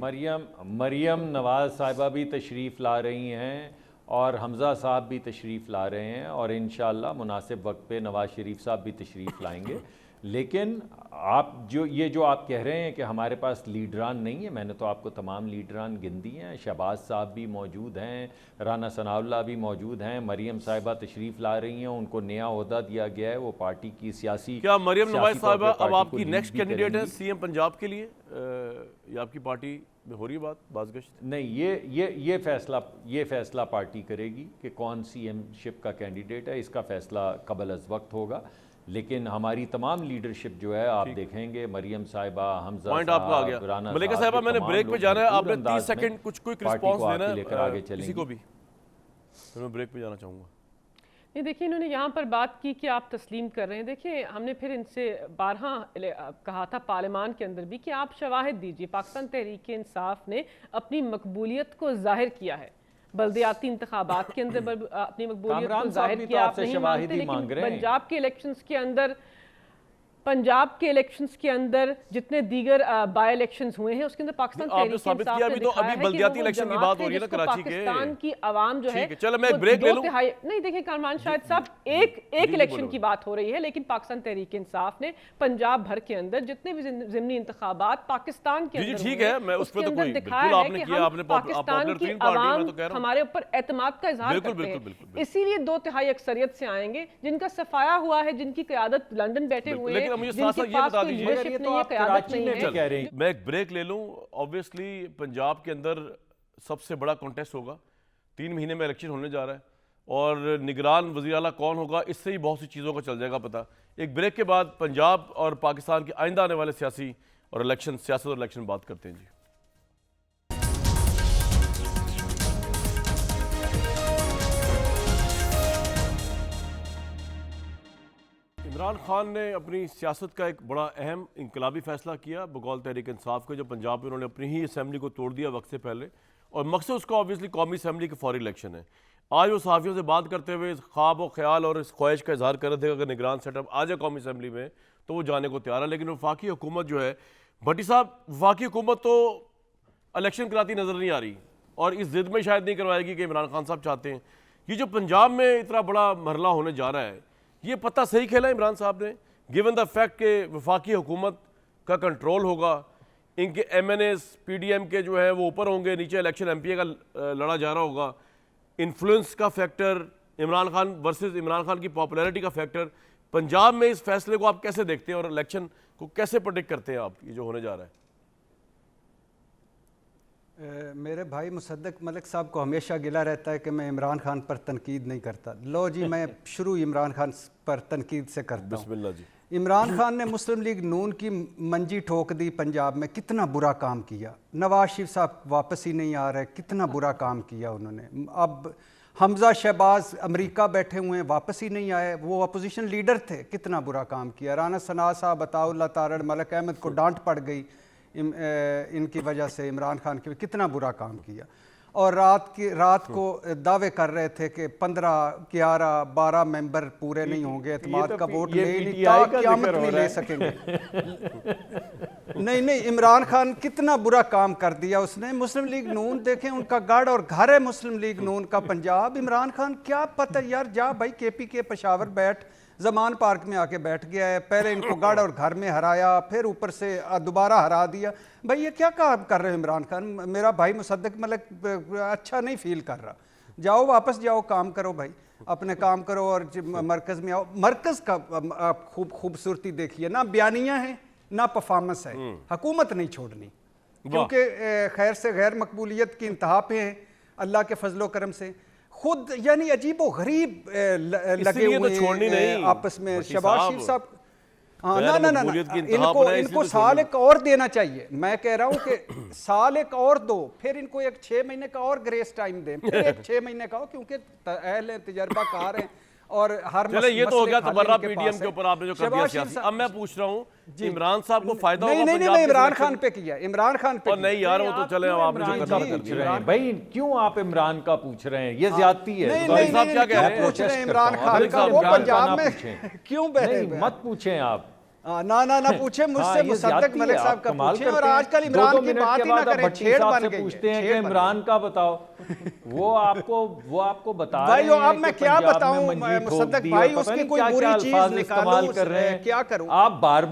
مریم نواز صاحبہ بھی تشریف لا رہی ہیں, اور حمزہ صاحب بھی تشریف لا رہے ہیں, اور انشاءاللہ مناسب وقت پہ نواز شریف صاحب بھی تشریف لائیں گے. لیکن آپ جو آپ کہہ رہے ہیں کہ ہمارے پاس لیڈران نہیں ہیں, میں نے تو آپ کو تمام لیڈران گن دی ہیں. شہباز صاحب بھی موجود ہیں, رانا ثناء اللہ بھی موجود ہیں, مریم صاحبہ تشریف لا رہی ہیں, ان کو نیا عہدہ دیا گیا ہے, وہ پارٹی کی سیاسی. کیا مریم نواز صاحبہ اب آپ کی نیکسٹ کینڈیڈیٹ ہے CM پنجاب کے لیے, یا آپ کی پارٹی میں ہو رہی ہے بات بازگشت؟ نہیں, یہ فیصلہ پارٹی کرے گی کہ کون CM شپ کا کینڈیڈیٹ ہے, اس کا فیصلہ قبل از وقت ہوگا. لیکن ہماری تمام لیڈرشپ جو ہے آپ دیکھیں گے, مریم صاحبہ, حمزہ صاحب, رانا صاحب, ملیکہ صاحبہ میں نے بریک پہ جانا ہے, آپ نے 30 سیکنڈ کچھ کوئی رسپانس دینا ہے کسی کو بھی, پھر میں بریک پہ جانا چاہوں گا. نہیں دیکھیں, انہوں نے یہاں پر بات کی کہ آپ تسلیم کر رہے ہیں. دیکھیں ہم نے پھر ان سے بارہا کہا تھا پارلیمان کے اندر بھی کہ آپ شواہد دیجئے. پاکستان تحریک انصاف نے اپنی مقبولیت کو ظاہر کیا ہے, بلدیاتی انتخابات کے اندر اپنی مقبولیت کو ظاہر کیا. آپ نہیں مانتے, لیکن پنجاب کے الیکشنز کے اندر جتنے دیگر بائی الیکشنز ہوئے ہیں اس کے اندر پاکستان تحریک انصاف نے دکھایا ہے کہ وہ جماعت ہے جس کو پاکستان کی عوام جو ہے نہیں. دیکھیں کامران شاہد صاحب, ایک الیکشن کی بات ہو رہی ہے, لیکن پاکستان تحریک انصاف نے پنجاب بھر کے اندر جتنے بھی ضمنی انتخابات پاکستان کے اندر ہوئے ہیں اس کے اندر دکھایا ہے کہ ہم پاکستان کی عوام ہمارے اوپر اعتماد کا اظہار کرتے ہیں. اسی لیے 2/3 اکثریت سے آئیں گے جن کا صفایا ہوا ہے, جن کی قیادت لندن بیٹھے ہوئے ہیں, مجھے ساتھ ساتھ یہ بتا دیجیے, میں ایک بریک لے لوں. اوبویسلی پنجاب کے اندر سب سے بڑا کانٹیسٹ ہوگا, 3 مہینے میں الیکشن ہونے جا رہا ہے, اور نگران وزیر اعلیٰ کون ہوگا اس سے ہی بہت سی چیزوں کا چل جائے گا پتہ. ایک بریک کے بعد پنجاب اور پاکستان کے آئندہ آنے والے سیاست اور الیکشن بات کرتے ہیں. جی عمران خان نے اپنی سیاست کا ایک بڑا اہم انقلابی فیصلہ کیا بقول تحریک انصاف کے, جو پنجاب میں انہوں نے اپنی ہی اسمبلی کو توڑ دیا وقت سے پہلے, اور مقصد اس کا اوبیسلی قومی اسمبلی کے فوری الیکشن ہے. آج وہ صحافیوں سے بات کرتے ہوئے اس خواب و خیال اور اس خواہش کا اظہار کر رہے تھے کہ اگر نگران سیٹ اپ آ جائے قومی اسمبلی میں تو وہ جانے کو تیار ہے. لیکن وفاقی حکومت جو ہے, بھٹی صاحب, وفاقی حکومت تو الیکشن کراتی نظر نہیں آ رہی, اور اس ضد میں شاید نہیں کروائے گی کہ عمران خان صاحب چاہتے ہیں. یہ جو پنجاب میں اتنا بڑا مرحلہ ہونے جا رہا ہے, یہ پتہ صحیح کھیلا عمران صاحب نے, گیون دا فیکٹ کہ وفاقی حکومت کا کنٹرول ہوگا, ان کے MNAs PDM کے جو ہے وہ اوپر ہوں گے, نیچے الیکشن MPA کا لڑا جا رہا ہوگا, انفلوئنس کا فیکٹر, عمران خان ورسز عمران خان کی پاپولیرٹی کا فیکٹر. پنجاب میں اس فیصلے کو آپ کیسے دیکھتے ہیں, اور الیکشن کو کیسے پریڈکٹ کرتے ہیں آپ, یہ جو ہونے جا رہا ہے؟ میرے بھائی مصدق ملک صاحب کو ہمیشہ گلہ رہتا ہے کہ میں عمران خان پر تنقید نہیں کرتا. لو جی, میں شروع عمران خان پر تنقید سے کرتا ہوں. بسم اللہ جی. عمران خان نے مسلم لیگ نون کی منجی ٹھوک دی پنجاب میں, کتنا برا کام کیا. نواز شریف صاحب واپس ہی نہیں آ رہے, کتنا برا کام کیا انہوں نے. اب حمزہ شہباز امریکہ بیٹھے ہوئے ہیں, واپس ہی نہیں آئے. وہ اپوزیشن لیڈر تھے, کتنا برا کام کیا. رانا ثناء صاحب, عطاء اللہ تارڑ, ملک احمد کو ڈانٹ پڑ گئی ان کی وجہ سے, عمران خان کی, کتنا برا کام کیا. اور رات کو دعوے کر رہے تھے کہ 15 11 12 ممبر پورے نہیں ہوں گے, اعتماد کا ووٹ لے نہیں, قیامت نہیں لے سکیں گے. نہیں, عمران خان کتنا برا کام کر دیا اس نے. مسلم لیگ نون دیکھیں, ان کا گڑھ اور گھر ہے مسلم لیگ نون کا پنجاب. عمران خان کیا پتہ یار, جا بھائی کے پی کے پشاور بیٹھ, زمان پارک میں آ کے بیٹھ گیا ہے. پہلے ان کو گڑھ اور گھر میں ہرایا, پھر اوپر سے دوبارہ ہرا دیا. بھائی یہ کیا کام کر رہے ہیں عمران خان؟ میرا بھائی مصدق ملک اچھا نہیں فیل کر رہا. جاؤ واپس جاؤ, کام کرو بھائی, اپنے کام کرو اور مرکز میں آؤ. مرکز کا خوبصورتی دیکھیے, نہ بیانیہ ہے نہ پرفارمنس ہے. حکومت نہیں چھوڑنی, کیونکہ خیر سے غیر مقبولیت کی انتہا پہ ہیں اللہ کے فضل و کرم سے. خود یعنی عجیب و غریب لگے ہوئے ہیں آپس میں. شہباز شریف صاحب, ان کو سال ایک اور دینا چاہیے. میں کہہ رہا ہوں کہ سال ایک اور دو, پھر ان کو ایک 6 مہینے کا اور گریس ٹائم دیں, پھر ایک 6 مہینے کا ہو, کیونکہ اہل ہیں, تجربہ کار ہیں. اور ہر چلے یہ تو ہو گیا تبرہ پی ڈی ایم کے اوپر آپ نے جو کر دیا سیاسی. اب میں پوچھ رہا ہوں عمران صاحب کو فائدہ ہوگا؟ نہیں, میں عمران خان پہ کیا, عمران خان پہ. اور نہیں یار, وہ تو چلے آپ نے جو قتل کر دیا. بھائی کیوں آپ عمران کا پوچھ رہے ہیں؟ یہ زیادتی ہے. نہیں, کیا پوچھ رہے ہیں عمران خان کا؟ وہ پنجاب میں کیوں بیٹھے؟ مت پوچھیں آپ, نہ پوچھیں مجھ سے. مصدق ملک صاحب کا پوچھیں. اور آج کل عمران کی بات ہی نہ کریں, چھیڑ بن گئی. پوچھتے ہیں کہ عمران کا بتاؤ, وہ آپ کو بتا بھائی. اب میں کیا بتاؤں مصدق بھائی, اس کی کوئی بری چیز نکالوں کر رہے ہیں, کیا کروں؟ آپ بار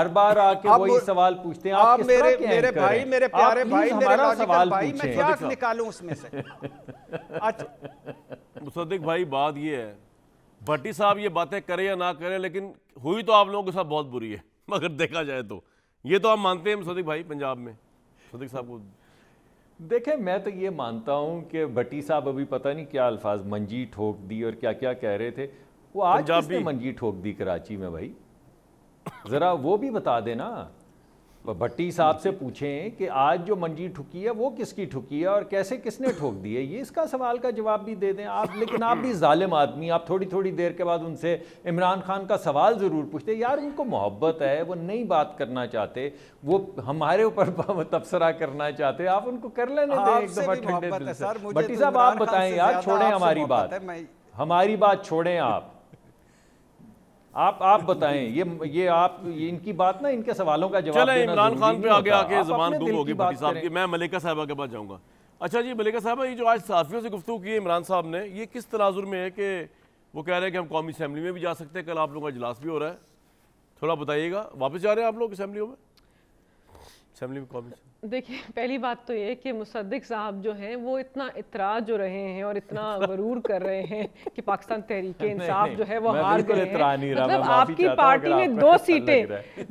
بار آ کے وہی سوال پوچھتے ہیں. آپ میرے بھائی, میرے پیارے بھائی, میرے لاجیکل بھائی, میں کیا نکالوں اس میں سے؟ مصدق بھائی بات یہ ہے, بھٹی صاحب یہ باتیں کریں یا نہ کریں, لیکن ہوئی تو آپ لوگوں کے ساتھ بہت بری ہے. مگر دیکھا جائے تو یہ تو آپ مانتے ہیں مصدق بھائی پنجاب میں مصدق صاحب کو؟ دیکھیں, میں تو یہ مانتا ہوں کہ بھٹی صاحب ابھی پتہ نہیں کیا الفاظ منجی ٹھوک دی اور کیا کیا کہہ رہے تھے. وہ آج کس نے منجی ٹھوک دی کراچی میں بھائی؟ ذرا وہ بھی بتا دینا. بھٹی صاحب سے پوچھیں کہ آج جو منجی ٹھکی ہے وہ کس کی ٹھکی ہے اور کیسے کس نے ٹھوک دی ہے. یہ اس کا سوال کا جواب بھی دے دیں آپ. لیکن آپ بھی ظالم آدمی, آپ تھوڑی دیر کے بعد ان سے عمران خان کا سوال ضرور پوچھتے. یار ان کو محبت ہے, وہ نئی بات کرنا چاہتے, وہ ہمارے اوپر تبصرہ کرنا چاہتے, آپ ان کو کر لینے دیں ایک دفعہ ٹھنڈے دل سے. بھٹی صاحب آپ بتائیں یار, چھوڑیں ہماری بات چھوڑیں آپ بتائیں. یہ آپ ان کی بات نا, ان کے سوالوں کا جواب چلیں عمران خان پہ آگے آ کے زبان اپنے گم دل ہوگی کی بات بھٹی صاحب کریں. کی. میں ملیکہ صاحبہ کے پاس جاؤں گا. اچھا جی ملیکہ صاحبہ, یہ جو آج صحافیوں سے گفتگو کی ہے عمران صاحب نے, یہ کس تناظر میں ہے کہ وہ کہہ رہے ہیں کہ ہم قومی اسمبلی میں بھی جا سکتے ہیں, کل آپ لوگوں کا اجلاس بھی ہو رہا ہے, تھوڑا بتائیے گا. واپس جا رہے ہیں آپ لوگ اسمبلیوں میں, اسمبلی میں قومی؟ دیکھیں پہلی بات تو یہ کہ مصدق صاحب جو ہیں وہ اتنا اطراج جو رہے ہیں اور اتنا غرور کر رہے ہیں کہ پاکستان تحریک انصاف جو ہے وہ ہار گئے ہیں. مطلب آپ کی پارٹی میں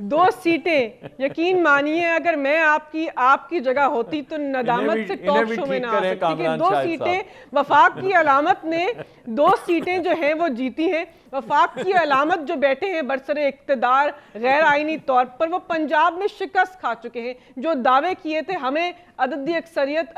2 سیٹیں کہ مانیے اگر میں آپ کی جگہ ہوتی تو ندامت سے ٹاک شو میں نہ آ سکتی کہ 2 سیٹیں وفاق کی علامت نے 2 سیٹیں جو ہیں وہ جیتی ہیں. وفاق کی علامت جو بیٹھے ہیں برسر اقتدار غیر آئینی طور پر, وہ پنجاب میں شکست کھا چکے ہیں. جو دعوے کیے تھے ہمیں عددی اکثریت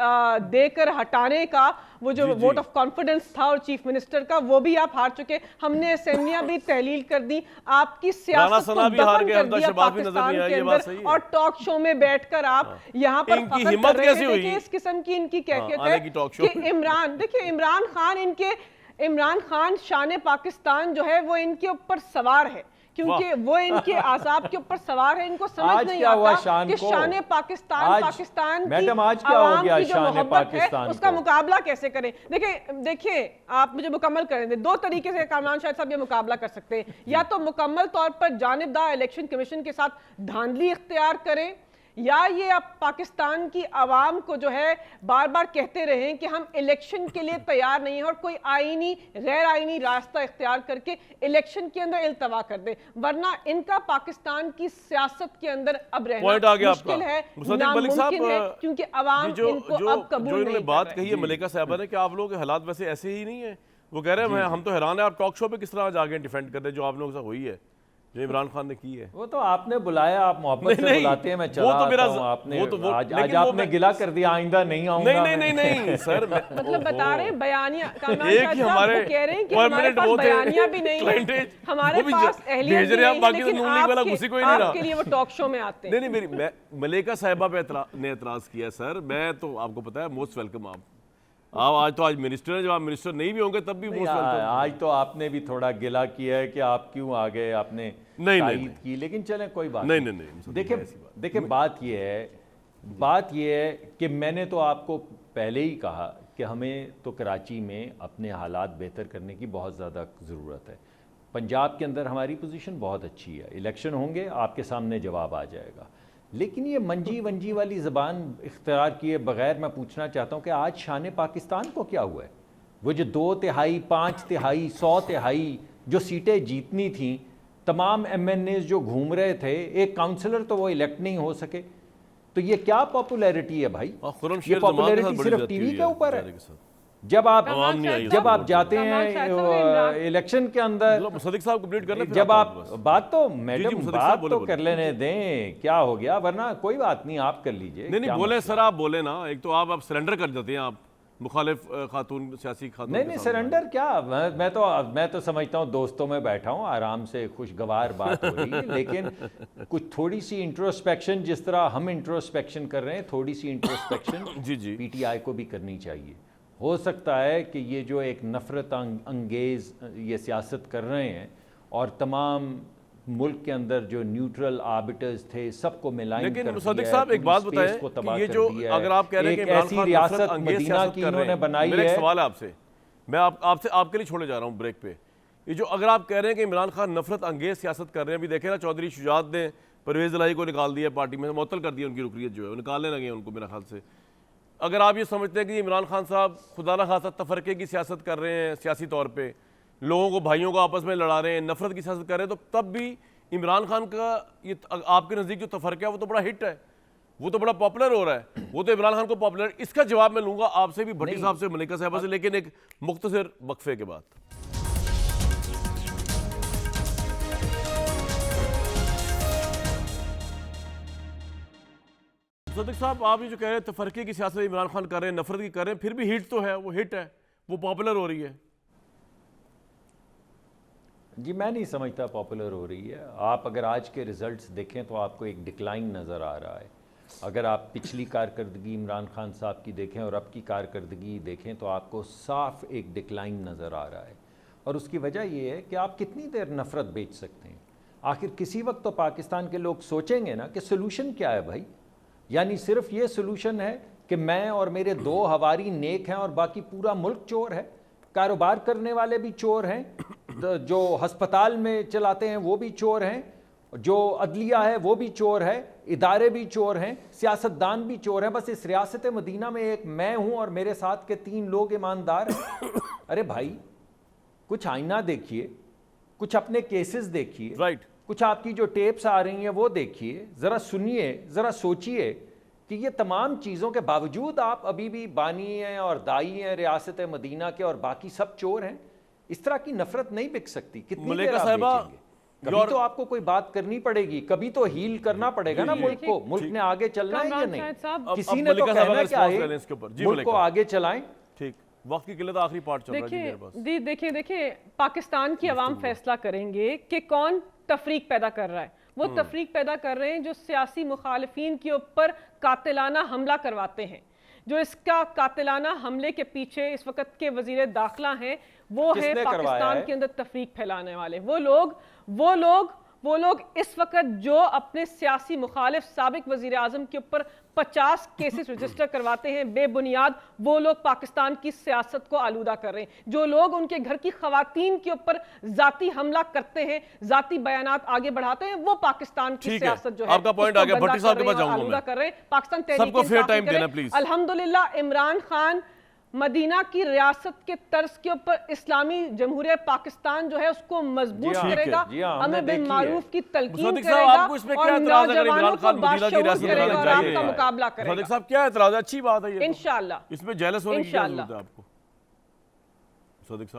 دے کر ہٹانے کا, وہ جو ووٹ آف کانفیڈنس تھا اور چیف منسٹر کا, وہ بھی آپ ہار چکے. ہم نے اسمبلیاں بھی تحلیل کر دی, آپ کی سیاست کو دفن کر دیا پاکستان کے اندر, اور ٹاک شو میں بیٹھ کر آپ یہاں پر فخر کر رہے ہیں. دیکھیں اس قسم کی ان کی کیفیت ہے کہ دیکھیں عمران خان شان پاکستان جو ہے وہ ان کے اوپر سوار ہے, کیونکہ وہ ان کے اعصاب کے اوپر سوار ہے. ان کو سمجھ نہیں آتا کہ شان پاکستان کی عوام کی جو محبت ہے اس کا مقابلہ کیسے کریں. دیکھیں آپ مجھے مکمل کریں دیں. 2 طریقے سے کامران شاہد صاحب یہ مقابلہ کر سکتے ہیں, یا تو مکمل طور پر جانبدار الیکشن کمیشن کے ساتھ دھاندلی اختیار کریں, یا یہ اب پاکستان کی عوام کو جو ہے بار بار کہتے رہیں کہ ہم الیکشن کے لیے تیار نہیں ہیں, اور کوئی غیر آئینی راستہ اختیار کر کے الیکشن کے اندر التوا کر دیں. ورنہ ان کا پاکستان کی سیاست کے اندر اب رہنا مشکل ہے, ناممکن ہے, کیونکہ عوام ان کو اب قبول نہیں. بات کہی ہے ملیکہ صاحبہ نے کہ آپ لوگوں کے حالات ویسے ایسے ہی نہیں ہیں. وہ کہہ رہے ہیں ہم تو حیران ہیں آپ ٹاک شو پہ کس طرح جا کے ڈیفینڈ کر رہے ہیں جو آپ لوگوں سے ہوئی ہے. جو عمران خان نے کی ہے. وہ تو آپ نے بلایا, آپ محبت سے نہیں, بلاتے ہیں, میں وہ چلا تو میرا آتا ہوں. آپ نے آج لیکن آپ نے گلا کر دیا آئندہ نہیں آؤں گا. نہیں سر, مطلب بتا رہے ہیں بیانیہ, کامران ایک شاہد ہی صاحب ہمارے وہ کہہ رہے ہیں کہ ہمارے permanent پاس وہ تھے, بیانیہ بھی نہیں ہے, client, ہمارے وہ بھی پاس اہلیت بھیج بھی رہے ہیں, نہیں ہے, باقی تو لیکن نون لیگ والا گھسی کوئی نہیں رہا. آپ کے لیے وہ ٹاک شو میں آتے ہیں. نہیں میری ملیکہ صاحبہ پہ نے اعتراض کیا سر. میں تو آپ کو پتا ہے موسٹ ویلکم. آپ آج منسٹر ہیں, جب آپ منسٹر نہیں بھی ہوں گے تب بھی موسٹ ویلکم. آج تو آپ نے بھی تھوڑا گلا کیا ہے کہ آپ کیوں آ گئے, آپ نے تائید کی, لیکن چلیں کوئی بات نہیں. دیکھیں بات یہ ہے کہ میں نے تو آپ کو پہلے ہی کہا کہ ہمیں تو کراچی میں اپنے حالات بہتر کرنے کی بہت زیادہ ضرورت ہے. پنجاب کے اندر ہماری پوزیشن بہت اچھی ہے, الیکشن ہوں گے آپ کے سامنے جواب آ جائے گا. لیکن یہ منجی ونجی والی زبان اختیار کیے بغیر میں پوچھنا چاہتا ہوں کہ آج شان پاکستان کو کیا ہوا ہے؟ وہ جو 2/3, 5/3, 100/3 جو سیٹیں جیتنی تھیں, تمام ایم این ایز جو گھوم رہے تھے, ایک کاؤنسلر تو وہ الیکٹ نہیں ہو سکے. تو یہ کیا پاپولیرٹی ہے بھائی؟ یہ پاپولیرٹی صرف ٹی وی کے اوپر ہے. جب آپ جاتے ہیں الیکشن کے اندر, صدیق صاحب کمپلیٹ کر لیں, جب آپ بات تو میڈم بات تو کر لینے دیں, کیا ہو گیا, ورنہ کوئی بات نہیں آپ کر لیجئے. نہیں بولیں سر, آپ بولیں نا. ایک تو آپ سرنڈر کر جاتے ہیں, آپ مخالف خاتون, سیاسی خاتون. نہیں سرنڈر کیا, میں تو سمجھتا ہوں دوستوں میں بیٹھا ہوں, آرام سے خوشگوار بات ہو رہی ہے. لیکن کچھ تھوڑی سی انٹروسپیکشن, جس طرح ہم انٹروسپیکشن کر رہے ہیں, تھوڑی سی انٹروسپیکشن پی ٹی آئی کو بھی کرنی چاہیے. ہو سکتا ہے کہ یہ جو ایک نفرت انگیز یہ سیاست کر رہے ہیں, اور تمام ملک کے اندر جو نیوٹرل آربٹرز تھے سب کو ملائن کر دیا ہے. لیکن صدیق صاحب ایک بات بتائیں کہ یہ جو اگر آپ کہہ رہے ہیں کہ عمران خان ریاست انگیز سیاست کر رہے ہیں, میرا ایک سوال ہے آپ سے, میں آپ کے لیے چھوڑے جا رہا ہوں بریک پہ. یہ جو اگر آپ کہہ رہے ہیں کہ عمران خان نفرت انگیز سیاست کر رہے ہیں, ابھی دیکھیں نا چودھری شجاعت نے پرویز الہی کو نکال دیا پارٹی میں, معطل کر دیا ان کی رکنیت جو ہے, وہ نکالنے لگے ہیں ان کو میرا خیال سے. اگر آپ یہ سمجھتے ہیں کہ عمران خان صاحب خدا نہ خواستہ تفرقے کی سیاست کر رہے ہیں, سیاسی طور پہ لوگوں کو, بھائیوں کو آپس میں لڑا رہے ہیں, نفرت کی سیاست کر رہے ہیں, تو تب بھی عمران خان کا یہ آپ کے نزدیک جو تفرقہ ہے وہ تو بڑا ہٹ ہے, وہ تو بڑا پاپولر ہو رہا ہے, وہ تو عمران خان کو پاپولر. اس کا جواب میں لوں گا آپ سے بھی, بھٹی صاحب سے, ملیکہ صاحبہ سے, لیکن ایک مختصر وقفے کے بعد. صدیق صاحب, آپ یہ جو کہہ رہے ہیں تفرقے کی سیاست عمران خان کر رہے ہیں, نفرت کی کر رہے ہیں, پھر بھی ہٹ تو ہے, وہ ہٹ ہے, وہ پاپولر ہو رہی ہے. جی میں نہیں سمجھتا پاپولر ہو رہی ہے. آپ اگر آج کے ریزلٹس دیکھیں تو آپ کو ایک ڈکلائن نظر آ رہا ہے. اگر آپ پچھلی کارکردگی عمران خان صاحب کی دیکھیں اور اب کی کارکردگی دیکھیں تو آپ کو صاف ایک ڈکلائن نظر آ رہا ہے. اور اس کی وجہ یہ ہے کہ آپ کتنی دیر نفرت بیچ سکتے ہیں. آخر کسی وقت تو پاکستان کے لوگ سوچیں گے نا کہ سلوشن کیا ہے بھائی. یعنی صرف یہ سلوشن ہے کہ میں اور میرے 2 ہواری نیک ہیں اور باقی پورا ملک چور ہے. کاروبار کرنے والے بھی چور ہیں, جو ہسپتال میں چلاتے ہیں وہ بھی چور ہیں, جو عدلیہ ہے وہ بھی چور ہے, ادارے بھی چور ہیں, سیاستدان بھی چور ہیں. بس اس ریاست مدینہ میں ایک میں ہوں اور میرے ساتھ کے 3 لوگ ایماندار ہیں. ارے بھائی کچھ آئینہ دیکھیے, کچھ اپنے کیسز دیکھیے, کچھ آپ کی جو ٹیپس آ رہی ہیں وہ دیکھیے, ذرا سنیے, ذرا سوچئے کہ یہ تمام چیزوں کے باوجود آپ ابھی بھی بانی ہیں اور دائی ہیں ریاست مدینہ کے, اور باقی سب چور ہیں. اس طرح کی نفرت نہیں بک سکتی. کتنی دیر آپ بیچیں گے؟ کبھی تو آپ کو کوئی بات کرنی پڑے گی, کبھی تو ہیل کرنا پڑے گا نا ملک کو. ملک نے آگے چلنا ہے یا نہیں؟ کسی نے تو کہنا کیا ہے ملک کو آگے چلائیں. ٹھیک, وقت کی قلت, آخری پارٹ چل رہا ہے میرے پاس. دیکھیں پاکستان کی عوام فیصلہ کریں گے کہ کون تفریق پیدا کر رہا ہے. وہ تفریق پیدا کر رہے ہیں جو سیاسی مخالفین کے اوپر قاتلانہ حملہ کرواتے ہیں. جو اس کا قاتلانہ حملے کے پیچھے اس وقت کے وزیر داخلہ ہیں, وہ ہیں پاکستان کے اندر تفریق پھیلانے والے. وہ لوگ اس وقت جو اپنے سیاسی مخالف سابق وزیر اعظم کے اوپر 50 کیسز رجسٹر کرواتے ہیں بے بنیاد, وہ لوگ پاکستان کی سیاست کو آلودہ کر رہے ہیں. جو لوگ ان کے گھر کی خواتین کے اوپر ذاتی حملہ کرتے ہیں, ذاتی بیانات آگے بڑھاتے ہیں, وہ پاکستان کی سیاست جو ہے آپ کا پوائنٹ آ گیا. بھٹی صاحب کے پاس جاؤں گا میں. کر رہے ہیں پاکستان سب کو فیئر ٹائم دینا پلیز. الحمدللہ عمران خان مدینہ کی ریاست کے طرز کے اوپر اسلامی جمہوریہ پاکستان جو ہے اس کو مضبوط کرے گا, امر بالمعروف کی تلقین کرے گا, اور نوجوانوں کو باشعور کرے گا, اور آپ کا مقابلہ کرے گا. صادق صاحب کیا اعتراض ہے؟ اچھی بات ہے یہ, انشاءاللہ. اس میں جیلس ہونے کی کیا ضرورت ہے آپ کو؟ صادق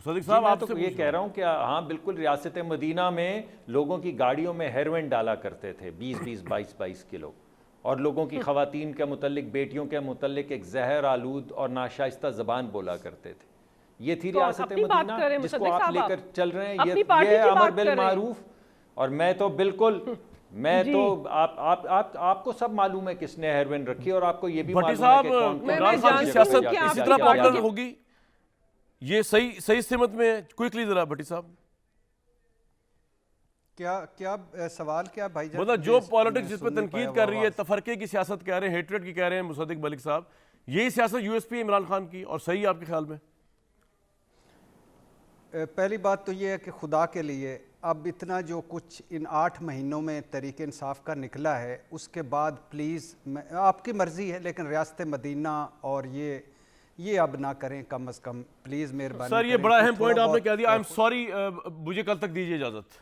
صدیق جی صاحب میں آپ تو سے یہ کہہ رہا ہوں کہ ہاں بالکل ریاست مدینہ میں لوگوں کی گاڑیوں میں ہیروئن ڈالا کرتے تھے 20 22 کلو، اور لوگوں کی خواتین کے متعلق، بیٹیوں کے متعلق ایک زہر آلود اور ناشائستہ زبان بولا کرتے تھے. یہ تھی ریاست اپنی بات مدینہ کر رہے ہیں جس کو مصدق آپ صاحب، لے آپ کر چل رہے ہیں. اپنی یہ پارٹی ہے کی امر بات کر رہے ہیں. بالمعروف. اور میں تو بالکل میں تو آپ کو سب معلوم ہے کس نے ہیروئن رکھی، اور آپ کو یہ بھی بھٹی معلوم ہے صاحب کہ کون کون عمران خان کی جانتی ہوں سیاست کہ آپ اسی کی طرح پارٹی پاپولر کے- ہوگی، یہ صحیح سمت میں کوئکلی ذرا بھٹی صاحب. کیا سوال کیا بھائی جان؟ مطلب جو میں پالیٹکس جس پہ سن نہیں پایا تنقید وہ کر رہی ہے، آواز. تفرقے کی سیاست کہہ رہے ہیں، ہیٹریڈ کی کہہ رہے ہیں مصدق ملک صاحب، یہی سیاست U S P Imran Khan کی، اور صحیح آپ کے خیال میں؟ پہلی بات تو یہ ہے کہ خدا کے لیے اب اتنا جو کچھ ان 8 مہینوں میں تحریک انصاف کا نکلا ہے، اس کے بعد پلیز آپ کی مرضی ہے لیکن ریاست مدینہ اور یہ اب نہ کریں کم از کم، پلیز مہربانی سر یہ کریں بڑا کہ اہم تھوڑا پوائنٹ آپ نے بہت کہہ دیا. آئی ایم سوری، مجھے کل تک دیجیے اجازت.